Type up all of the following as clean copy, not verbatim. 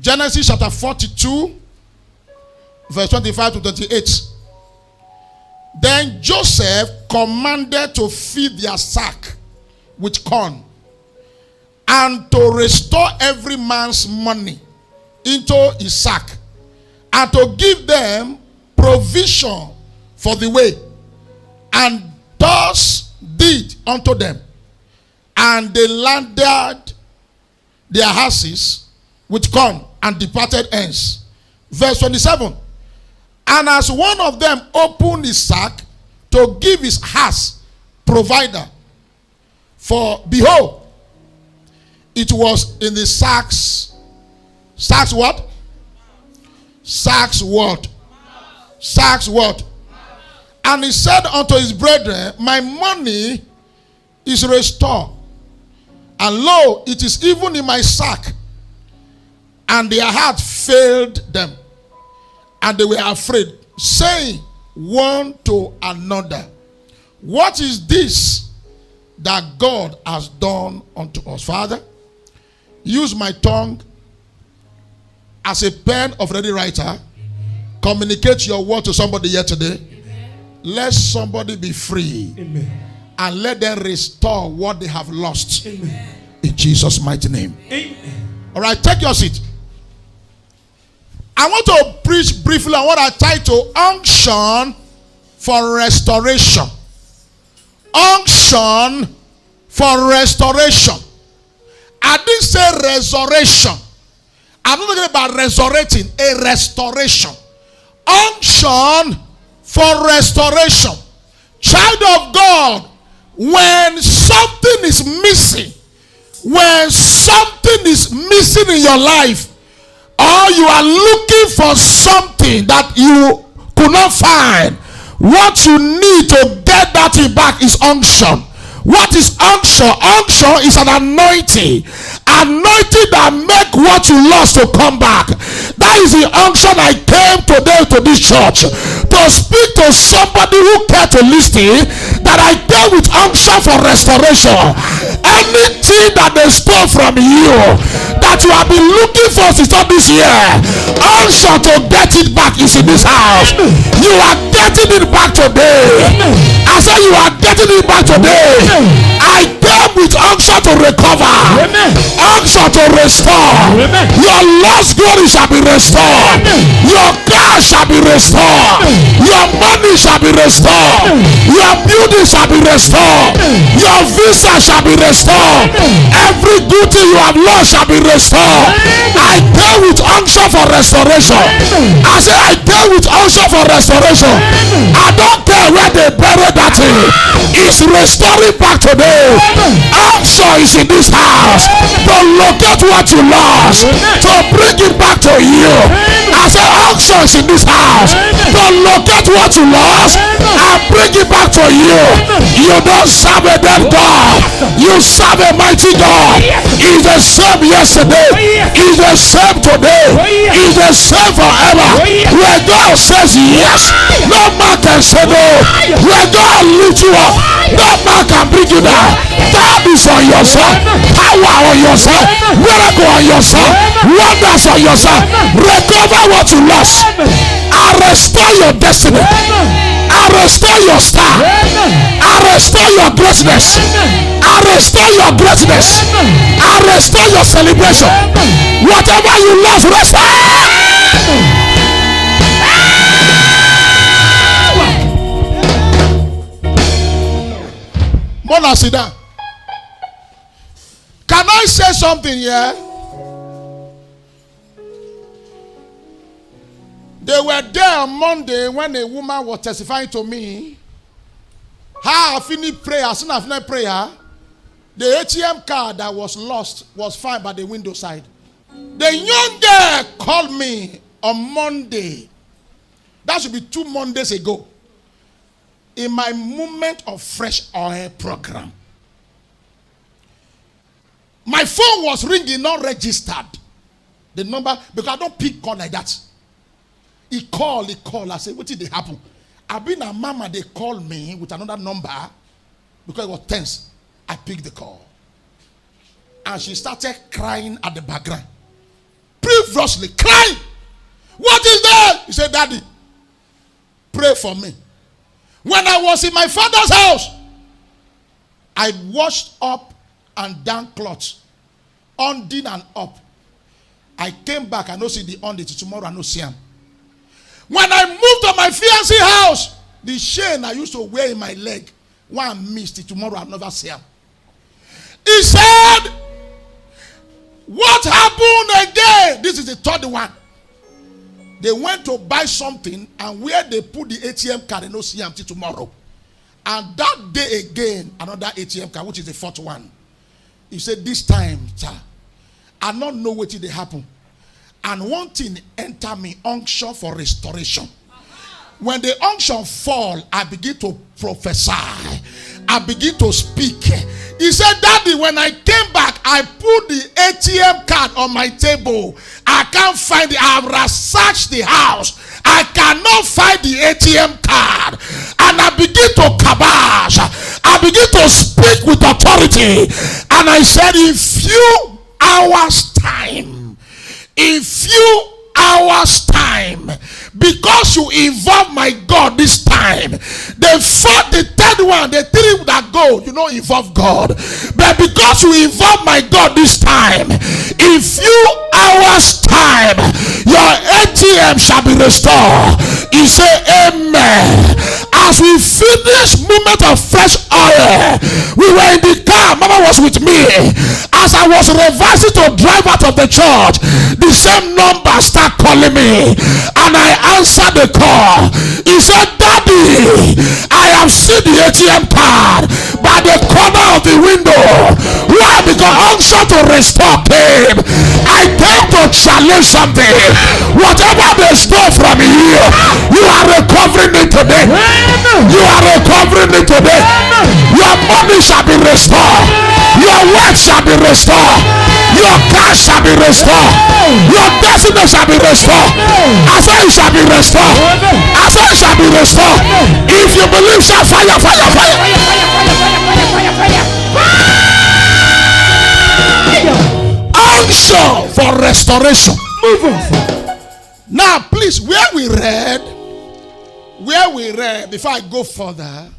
Genesis chapter 42, verse 25 to 28. Then Joseph commanded to feed their sack with corn, and to restore every man's money into his sack, and to give them provision for the way. And thus did unto them. And they landed their horses with corn, and departed hence. Verse 27. And as one of them opened his sack to give his house provider, for behold, it was in the sacks what? Sacks what? Sacks what? And he said unto his brethren, my money is restored, and lo, it is even in my sack. And their heart failed them, and they were afraid, saying one to another, what is this that God has done unto us? Father, use my tongue as a pen of ready writer. Communicate your word to somebody here today. Amen. Let somebody be free. Amen. And let them restore what they have lost. Amen. In Jesus' mighty name. Amen. All right, take your seat. I want to preach briefly on what I title Unction for Restoration. Unction for restoration. I didn't say resurrection. I'm not talking about resurrecting, a restoration. Unction for restoration. Child of God, when something is missing, in your life, or you are looking for something that you could not find, what you need to get that thing back is unction. What is unction? Unction is an anointing. Anointing that make what you lost to come back. That is the unction I came today to this church to speak to somebody who care to listen, that I came with unction for restoration. Anything that they stole from you, that you have been looking for since all this year, unction to get it back is in this house. You are getting it back today. I said you are getting it back today. I came with unction to recover. Unction to restore. Your lost glory shall be restored. Your car shall be restored. Your money shall be restored. Your beauty shall be restored. Your visa shall be restored. Every good thing you have lost shall be restored. I came with unction for restoration. I say I came with unction for restoration. I don't care where they buried that thing. It's restoring back today. Unction is in this house to locate what you lost, to bring it back to you. I say unction is in this house to locate what you lost and bring it back to you. You don't serve a dead God, you serve a mighty God. He's the same yesterday, he's the same today, he's the same forever. Where God says yes, no man can say no. Where God lifts you up, no man can bring you down. God is on your side, power on your side, miracle on your side, wonders on your side. Recover what you lost. I restore your destiny. I restore your star. I restore your greatness. I restore your greatness. I restore your celebration. Whatever you lost, restore. Mona, sit down. Can I say something here? They were there on Monday when a woman was testifying to me. How I finished prayer, as soon as I finished prayer, the ATM card that was lost was found by the window side. The young girl called me on Monday. That should be 2 Mondays ago. In my Moment of Fresh Oil program. My phone was ringing, not registered. The number, because I don't pick call like that. He called. I said, what did they happen? I've been a mama, they called me with another number because it was tense. I picked the call. And she started crying at the background. grievously, crying. What is that? He said, Daddy, pray for me. When I was in my father's house, I washed up and down clothes, undid and up. I came back, I no see the undid. Tomorrow I no see him. When I moved to my fiancé house, the chain I used to wear in my leg, one missed it. Tomorrow I'll never see him. He said, what happened again? This is the third one. They went to buy something, and where they put the ATM card, they no see him till tomorrow. And that day again, another ATM card, which is the fourth one. He said, this time, sir, I don't know what did happen. And one thing enter me, unction for restoration. When the unction fall, I begin to prophesy. I begin to speak. He said, Daddy, when I came back, I put the ATM card on my table. I can't find it. I have searched the house. I cannot find the ATM card. And I begin to kabash. I begin to speak with authority. And I said, in few hours time, because you involve my God this time, the third one, the three that go, you don't involve God. But because you involve my God this time, in few hours time, your ATM shall be restored. He said, Amen. As we finish moment of fresh oil, we were in the car. Mama was with me. As I was reversing to drive out of the church, the same number start calling me, and I answered the call. He said, Daddy, I have seen the ATM card by the corner of the window. Why? Because unction to restore came. I came to challenge something. Whatever they stole from you, you are recovering it today. You are recovering it today. Your money shall be restored. Your wealth shall be restored. Your cash shall be restored. Your destiny shall be restored. I say it shall be restored. I say it shall be restored. If you believe, shout fire, fire, fire. Unction for restoration. Now, please, where we read, before I go further,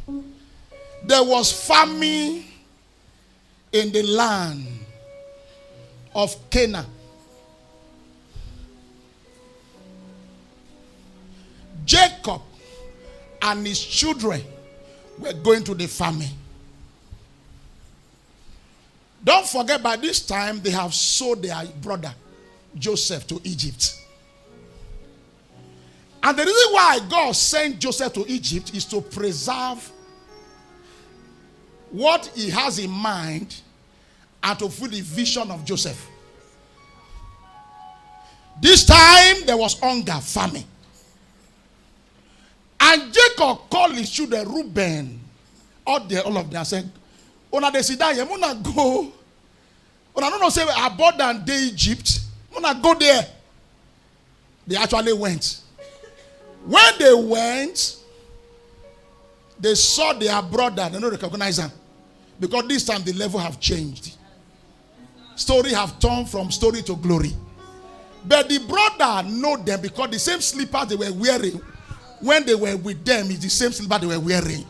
there was famine in the land of Canaan. Jacob and his children were going to the famine. Don't forget, by this time they have sold their brother Joseph to Egypt. And the reason why God sent Joseph to Egypt is to preserve what he has in mind and to fulfill the vision of Joseph. This time there was hunger, famine. And Jacob called his children, Reuben, all of them, said, Una de Sidaya, Muna go. Una no say about than day Egypt. Muna go there. They actually went. When they went, they saw their brother. They don't recognize him. Because this time the level have changed. Story have turned from story to glory. But the brother know them because the same slippers they were wearing when they were with them is the same slipper they were wearing.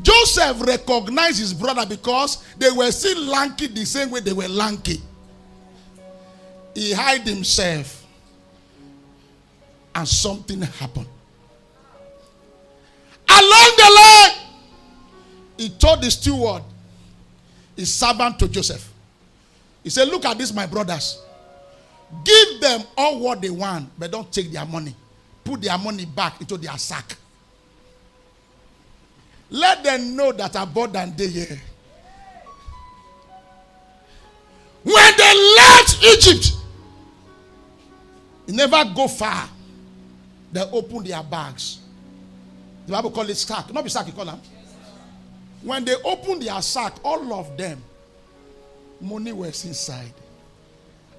Joseph recognized his brother because they were still lanky the same way they were lanky. He hid himself. And something happened. Along the line, he told the steward, his servant, to Joseph. He said, look at this, my brothers. Give them all what they want, but don't take their money. Put their money back into their sack. Let them know that about than they here. When they left Egypt, they never go far. They open their bags. The Bible calls it sack. Not be sack, you call them. When they opened their sack, all of them, money was inside.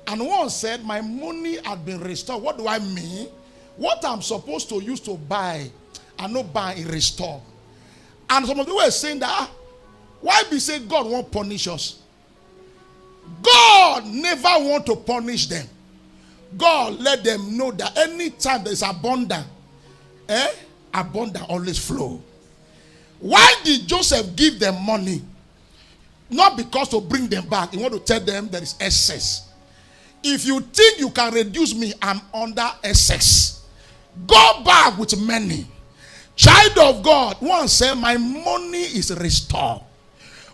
And one said, my money had been restored. What do I mean? What I'm supposed to use to buy, I not buy and restore. And some of them were saying that, why be saying God won't punish us? God never want to punish them. God let them know that anytime there is abundance, abundance always flow. Why did Joseph give them money? Not because to bring them back. He want to tell them there is excess. If you think you can reduce me, I'm under excess. Go back with many. Child of God, one said, my money is restored.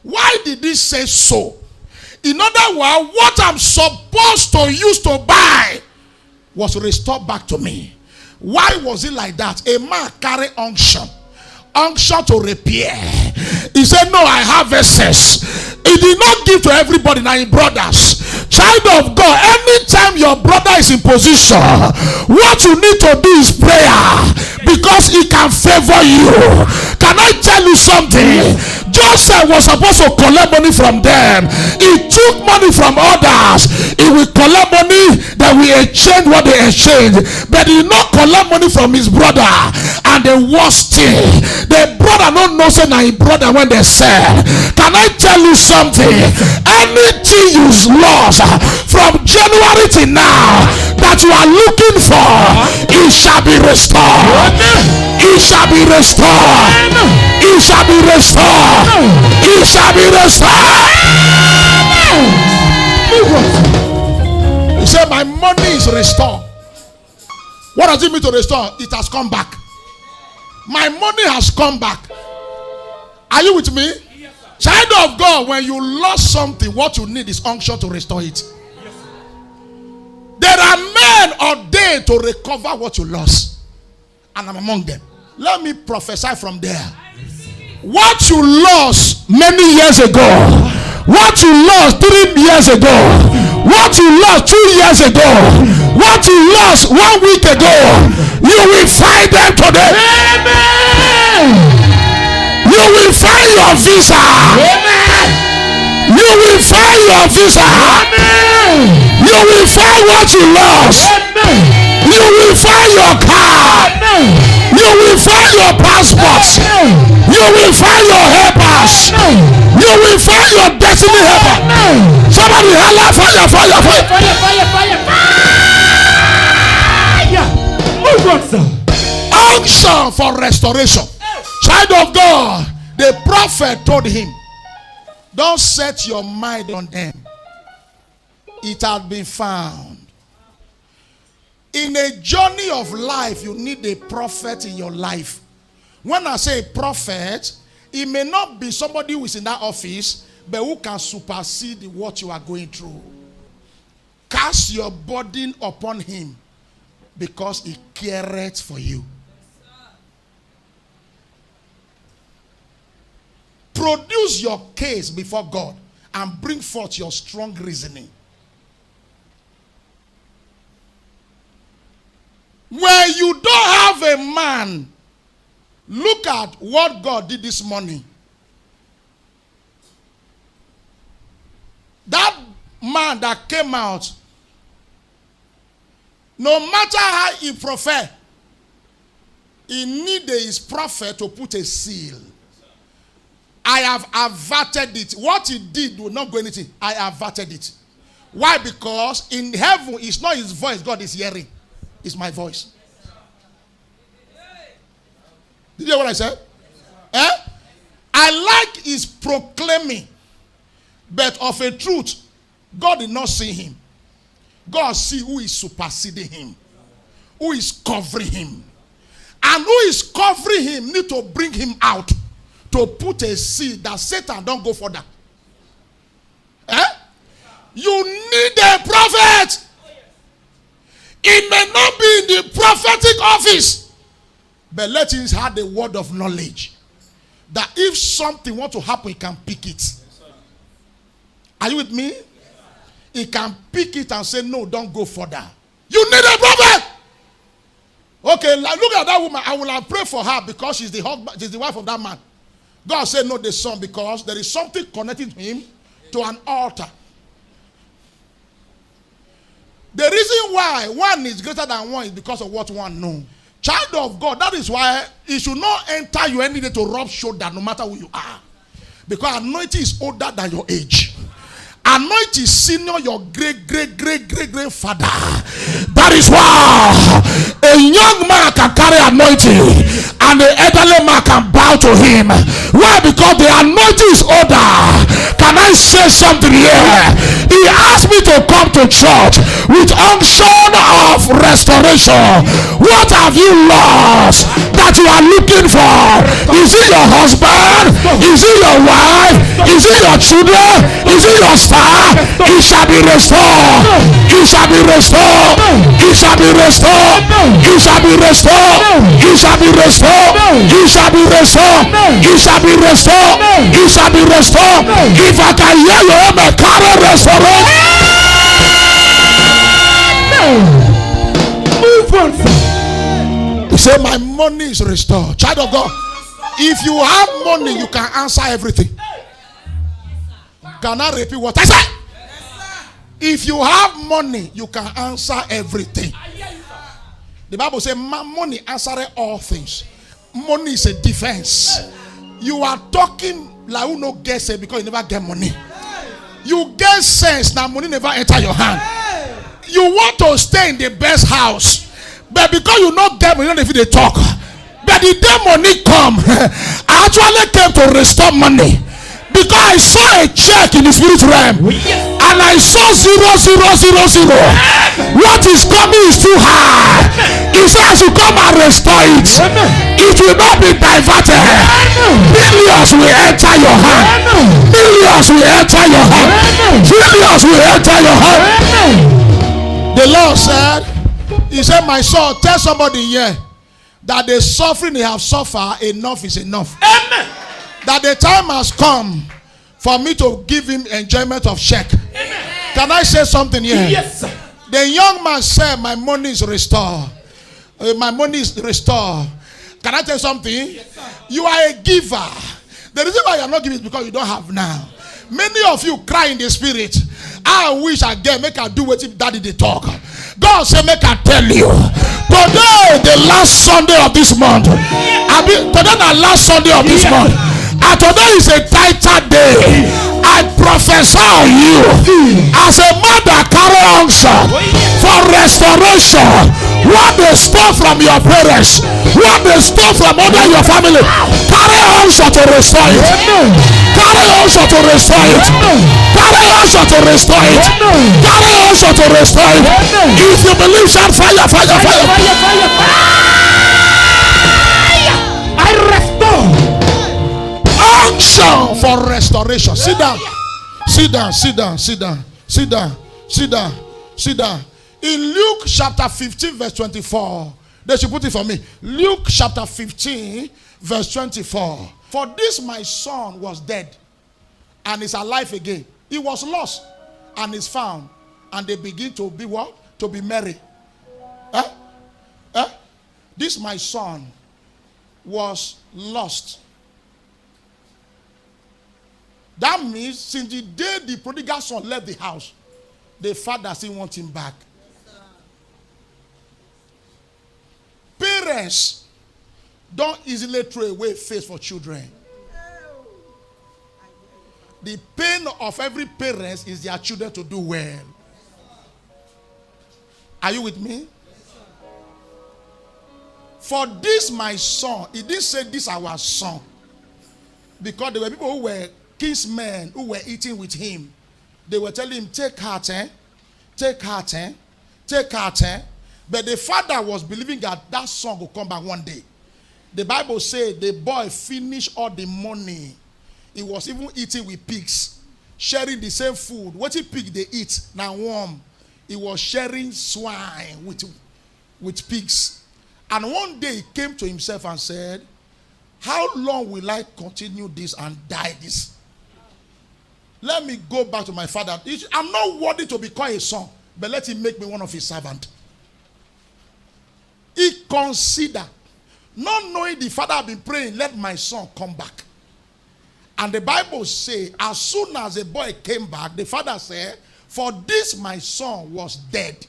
Why did he say so? In other words, what I'm supposed to use to buy was restored back to me. Why was it like that? A man carry unction. Unction to repair. He said, no, I have excess. He did not give to everybody, now in brothers. Child of God, anytime your brother is in position, what you need to do is prayer, because he can favor you. Can I tell you something? Joseph was supposed to collect money from them. He took money from others. He will collect money, that we exchange what they exchanged. But he did not collect money from his brother. And the worst thing, the brother don't know say na his brother when they sell. Can I tell you something? Anything you lost from January to now that you are looking for, it shall be restored. It shall be restored. It shall be restored. It shall be restored. He said, my money is restored. What does it mean to restore? It has come back. My money has come back. Are you with me? Yes, child of God, when you lost something, what you need is unction to restore it. Yes, there are men ordained to recover what you lost, and I'm among them. Let me prophesy from there. What you lost many years ago, what you lost 3 years ago, what you lost 2 years ago, what you lost 1 week ago, you will find them today. Amen. You will find your visa. Amen. You will find your visa. Amen. You will find what you lost. Amen. You will find your car. Amen. You will find your passport. Amen. You will find your helpers. Amen. You will find your destiny helper. Amen. Somebody holla fire, fire, fire, fire, fire, fire, fire. Unction for restoration. Child of God, the prophet told him, don't set your mind on them. It had been found. In a journey of life, you need a prophet in your life. When I say prophet, it may not be somebody who is in that office, but who can supersede what you are going through. Cast your burden upon him, because he careth for you. Produce your case before God and bring forth your strong reasoning. When you don't have a man, look at what God did this morning. That man that came out, no matter how he prefer, he needed his prophet to put a seal. I have averted it. What he did will not go anything. I averted it. Why? Because in heaven, it's not his voice God is hearing. It's my voice. Did you hear what I said? I like his proclaiming, but of a truth, God did not see him. God see who is superseding him, who is covering him, and who is covering him need to bring him out to put a seed that Satan don't go further. You need a prophet. It may not be in the prophetic office, but let him have the word of knowledge, that if something wants to happen, he can pick it. Are you with me? He can pick it and say, no, don't go further. You need a prophet. Okay, look at that woman. I will have prayed for her because she's the husband, she's the wife of that man. God said, no, the son, because there is something connecting him to an altar. The reason why one is greater than one is because of what one knows. Child of God, that is why it should not enter you any day to rub shoulder no matter who you are. Because anointing is older than your age. anoint is senior your great father. That is why a young man can carry anointing and the elderly man can bow to him. Why? Because the anointing is older. Can I say something here? He asked me to come to church with unction of restoration. What have you lost that you are looking for? Is it your husband? Is it your wife? Is it your children? Is it your star? It shall be restored. It shall be restored. It shall be restored. It shall be restored. It shall be restored. It shall be restored. It shall be restored. It shall be restored. If I can hear you, amen, carry restoration. Move on. He said, my money is restored. Child of God, if you have money, you can answer everything. Can I repeat what I said? If you have money, you can answer everything. The Bible says, money answers all things. Money is a defense. You are talking like you no get it because you never get money. You get sense now, money never enter your hand. You want to stay in the best house, but because you not get money, you don't even talk. But the day money come, I actually came to restore money. Because I saw a check in the spirit realm, and I saw 0, 0, 0, 0. What is coming is too high. He says to come and restore it. It will not be diverted. Millions will enter your hand. Millions will enter your hand. Millions will enter your hand. The Lord said, he said, my son, tell somebody here that the suffering they have suffered, enough is enough. Amen. That the time has come for me to give him enjoyment of check. Amen. Can I say something here? Yes, sir. The young man said, my money is restored. My money is restored. Can I tell you something? Yes, sir. You are a giver. The reason why you are not giving is because you don't have now. Many of you cry in the spirit. I wish I get, make I do what if daddy they talk. God said, make I tell you. Today, the last Sunday of this month. Today, the last Sunday of this month. And today is a tighter day. I prophesy on you as a man that carry unction for restoration. What they stole from your parents, what they stole from under your family, carry unction to restore it. Carry unction to restore it. Carry unction to restore it. Carry unction to restore it. If you believe, shout fire, fire, fire, fire, fire, fire. I restore. Unction for restoration. Sit down. Sit down. Sit down. Sit down. Sit down. Sit down. Sit down. In Luke chapter 15 verse 24. They should put it for me. Luke chapter 15 verse 24. For this my son was dead and is alive again. He was lost and is found. And they begin to be what? To be merry. This my son was lost. That means since the day the prodigal son left the house, the father still wants him back. Parents don't easily throw away faith for children. The pain of every parent is their children to do well. Are you with me? For this my son, he didn't say this our son. Because there were people who were kinsmen who were eating with him. They were telling him, take heart, take heart, take heart. But the father was believing that that son will come back one day. The Bible said the boy finished all the money. He was even eating with pigs, sharing the same food. What the pig they eat now warm. He was sharing swine with pigs. And one day he came to himself and said, how long will I continue this and die this? Let me go back to my father. I'm not worthy to be called a son, but let him make me one of his servants. He considered, not knowing the father had been praying, let my son come back. And the Bible says, as soon as the boy came back, the father said, for this my son was dead.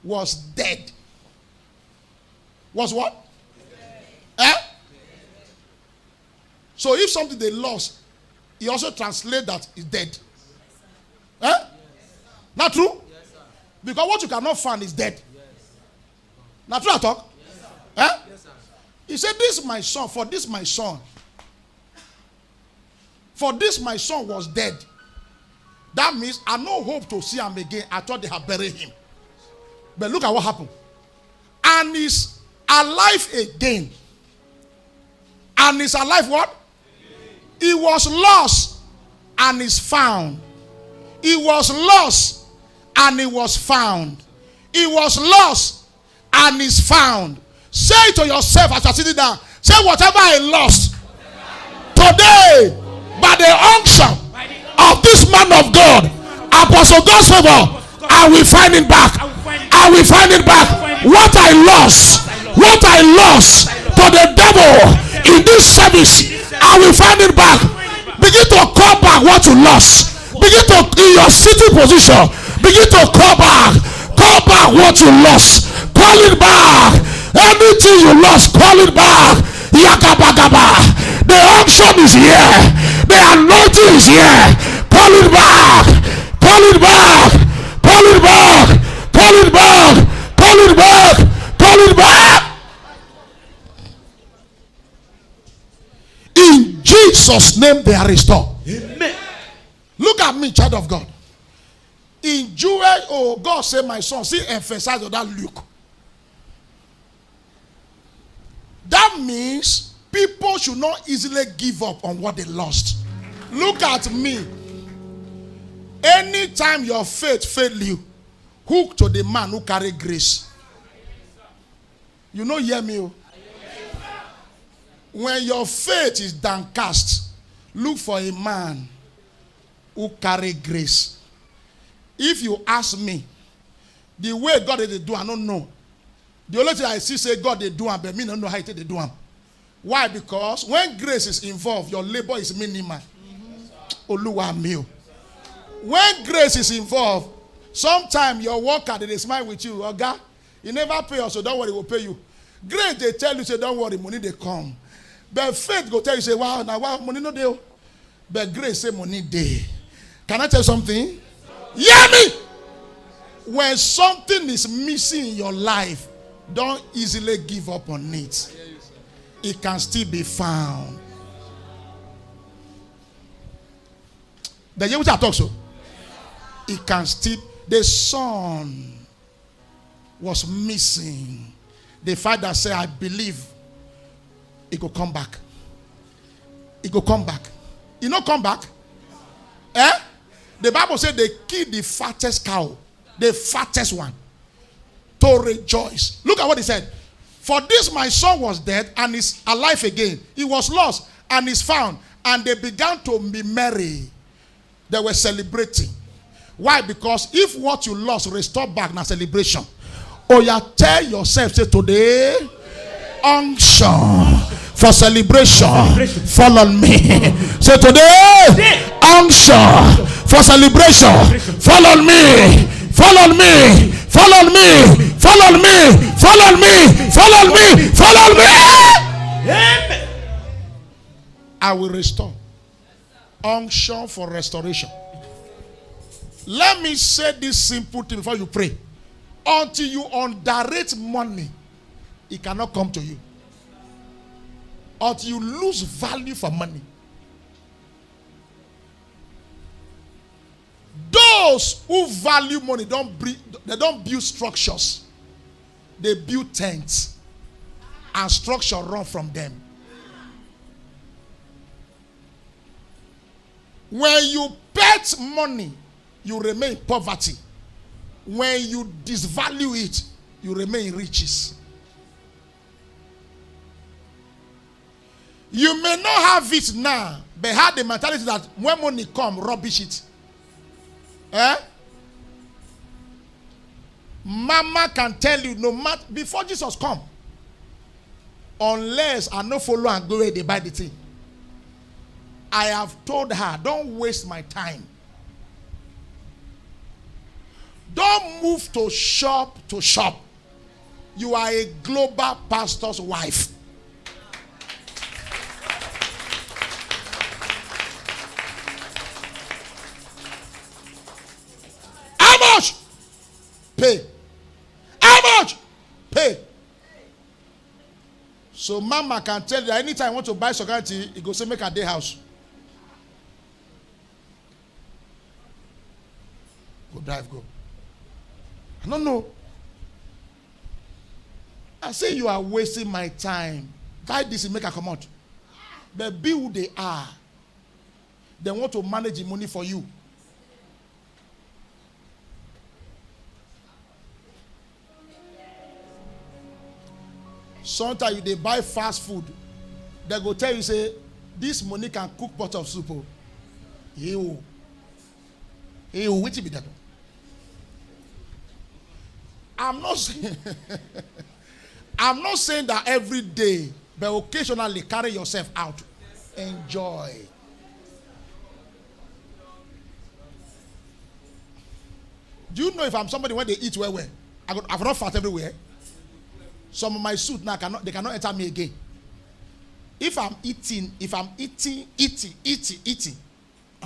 Was dead. Was what? So if something they lost He also translates that is dead. Eh? Not true? Because what you cannot find is dead. Not true I talk? Eh? He said, this is my son, for this my son. For this my son was dead. That means I no hope to see him again. I thought they had buried him. But look at what happened. And he's alive again. And he's alive what? He was lost and is found. He was lost and he was found. He was lost and is found. Say to yourself as you're sitting down, say, whatever I lost today, by the unction of this man of God, Apostle Godsfavour, I will find it back. I will find it back. What I lost to the devil in this service, I will find it back. Begin to call back what you lost. Begin to, in your sitting position, begin to call back what you lost. Call it back. Anything you lost, call it back. Yakabagaba. The unction is here. The anointing is here. Call it back. Call it back. Call it back. Call it back. Call it back. Call it back. In Jesus' name they are restored. Amen. Look at me, child of God. In Jewish, oh, God said, my son, see, emphasize on that Luke. That means people should not easily give up on what they lost. Look at me. Anytime your faith failed you, hook to the man who carry grace. You know, hear me. When your faith is downcast, look for a man who carry grace. If you ask me, the way God did do, I don't know. The only thing I see say God they do, but me don't know how they do them. Why? Because when grace is involved, your labor is minimal. Oluwa mio. When grace is involved, sometimes your worker they smile with you. Oga, you never pay us, so don't worry, we'll pay you. Grace they tell you say don't worry, money they come. But faith go tell you say wow, now wow, money no deal. But grace say money day. Can I tell you something? Hear me. When something is missing in your life, don't easily give up on it. It can still be found. The year which I talk so, it can still. The son was missing. The father said, I believe it could come back. It could come back. You know, come back. Eh? The Bible said they killed the fattest cow, the fattest one, to rejoice. Look at what he said. For this my son was dead and is alive again. He was lost and is found. And they began to be merry. They were celebrating. Why? Because if what you lost restored back, now celebration. Or you tell yourself, say today, unction for celebration, fall on me. Say today, unction for celebration, fall on me. Fall on me. Fall on me. Fall on me. Fall on me. Fall on me. Fall on me. Amen. I will restore. Unction for restoration. Let me say this simple thing before you pray. Until you underrate money, it cannot come to you. Until you lose value for money. Those who value money they don't build structures. They build tents. And structure run from them. When you pet money, you remain in poverty. When you disvalue it, you remain in riches. You may not have it now, but have the mentality that when money come, rubbish it. Eh? Mama can tell you no matter before Jesus come, unless I no follow and go where they buy the thing. I have told her, don't waste my time. Don't move to shop to shop. You are a global pastor's wife. Pay. How much? Pay. So mama can tell you that anytime I want to buy security, he go say make a day house. Go drive, go. I don't know. I say you are wasting my time. Buy this and make a come out. But be who they are. They want to manage the money for you. Sometimes they buy fast food. They go tell you, say, this money can cook pot of soup. Ew. Ew, which be that? I'm not saying that every day, but occasionally carry yourself out. Enjoy. Do you know if I'm somebody when they eat well? I've not fat everywhere. Some of my suit now they cannot enter me again. If I'm eating, I don't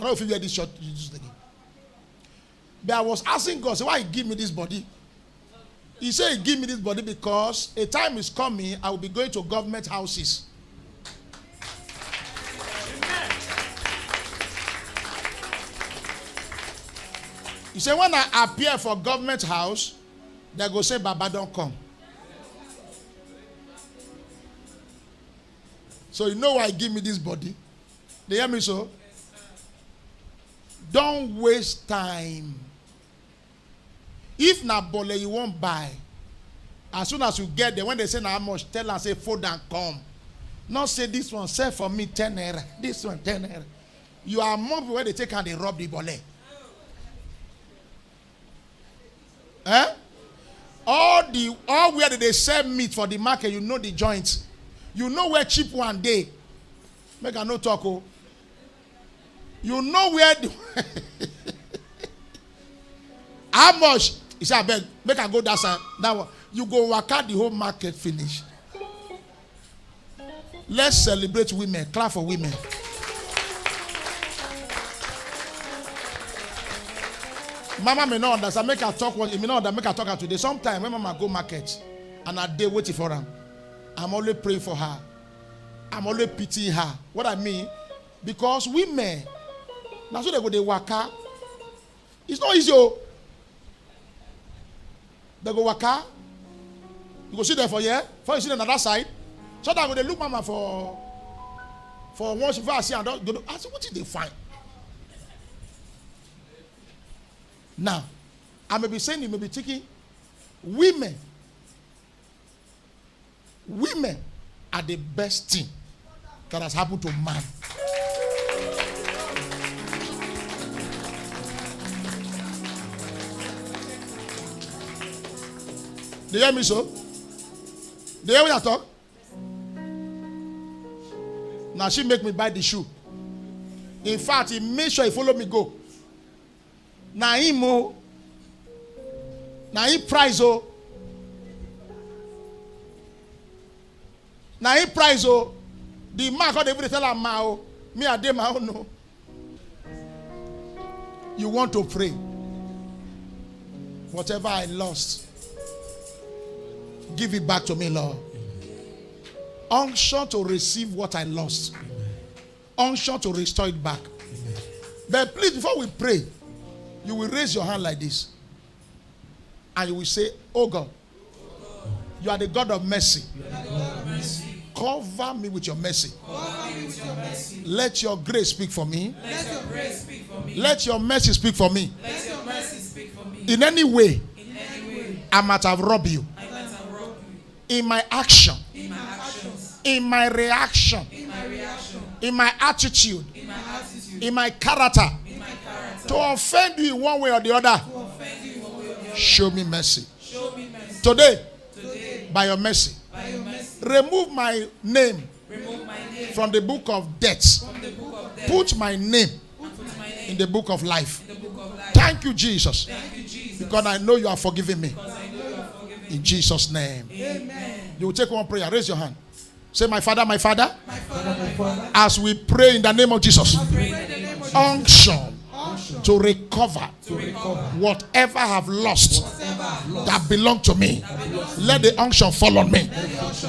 know if you wear this shirt again. But I was asking God, so why He give me this body? He said He give me this body because a time is coming, I will be going to government houses. He said when I appear for government house, they go say, Baba, don't come. So you know why He give me this body? They hear me so? Don't waste time. If na bole you won't buy, as soon as you get there, when they say how much, tell and say fold and come. Not say this one sell for me 10 naira, this one 10 naira. You are more where they take and they rob the bole. Eh? All where they sell meat for the market, you know the joints. You know where cheap one day. Make a no talk. Oh. You know where how much? He said, I beg, make a go that side. That one. You go work out the whole market finish. Let's celebrate women. Clap for women. Mama may not understand. Make her talk. Make her talk today. Sometimes when mama go market and I day waiting for her, I'm always praying for her. I'm always pitying her. What I mean, because women, now so they go they waka. It's not easy. Oh. They go waka. You go sit there for here. Before you sit on the other side. So that when they look mama for once before I see and I say, what did they find? Now, I may be saying you may be thinking, women are the best thing that has happened to man. Do you hear me so? Do you hear what I talk? Now she make me buy the shoe. In fact, he made sure he follow me go. Now him oh. Now he price oh. Now he price oh. The man got everything tell him oh. Me I dey my own no. You want to pray. Whatever I lost, give it back to me, Lord. Unction to receive what I lost. Unction to restore it back. But please, before we pray, you will raise your hand like this. And you will say, oh God, you are the God of mercy. Cover me with your mercy. Let your grace speak for me. Let your mercy speak for me. In any way, I might have robbed you. In my action, in my reaction, in my attitude, in my character, to offend you in one way or the other. Show me mercy. Today, by your mercy, remove my name from the book of death. Put my name in the book of life. Thank you, Jesus. Because I know you are forgiving me. In Jesus' name. Amen. You will take one prayer. Raise your hand. Say, my Father, my Father. As we pray in the name of Jesus. Unction to recover whatever I have lost that belonged to me. Let the unction fall on me.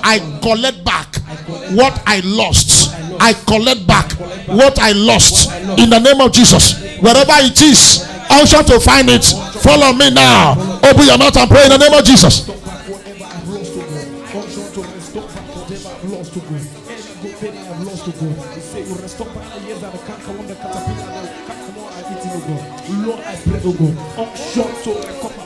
I collect back what I lost. I collect back what I lost in the name of Jesus. Wherever it is, unction to find it. Follow me now. Open your mouth and pray in the name of Jesus. Lord, I pray, oh God, unction to recover.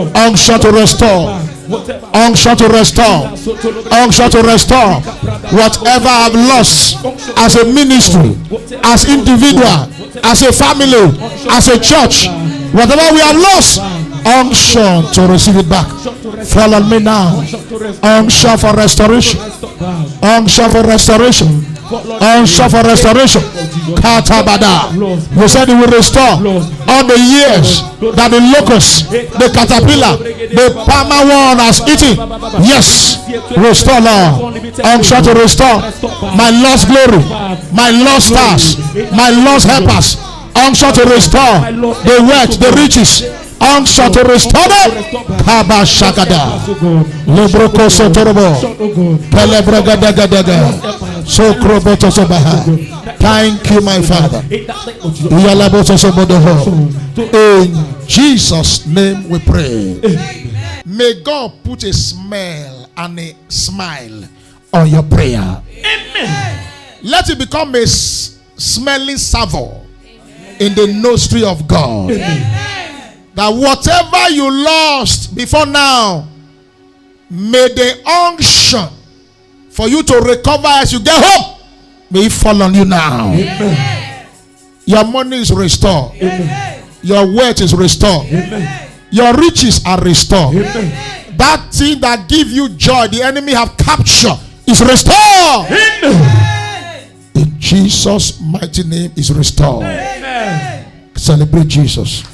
Unction to restore. Unction to restore. Unction to restore whatever I've lost as a ministry, as individual, as a family, as a church. Whatever we have lost, unction to receive it back. Follow me now. Unction for restoration. Unction for restoration. Unction for restoration. Katabada. You said it will restore all the years that the locust, the caterpillar, the palmer worm has eaten. Yes, restore, Lord. Unction to restore my lost glory, my lost stars, my lost helpers. Unction to restore the wealth, the riches. Unction to restore them. Kaba Shagada. Lebroko Sotorobo. Pelebregadagadaga. Sokroboto Sobaha. Thank you, my Father. In Jesus' name we pray. May God put a smell and a smile on your prayer. Amen. Let it become a smelling savor in the nostril of God. Amen. That whatever you lost before now, may the unction for you to recover as you get home, may it fall on you now. Amen. Your money is restored. Amen. Your wealth is restored. Amen. Your riches are restored. Amen. That thing that give you joy, the enemy have captured, is restored. Amen. In Jesus' mighty name is restored. Amen. Celebrate Jesus.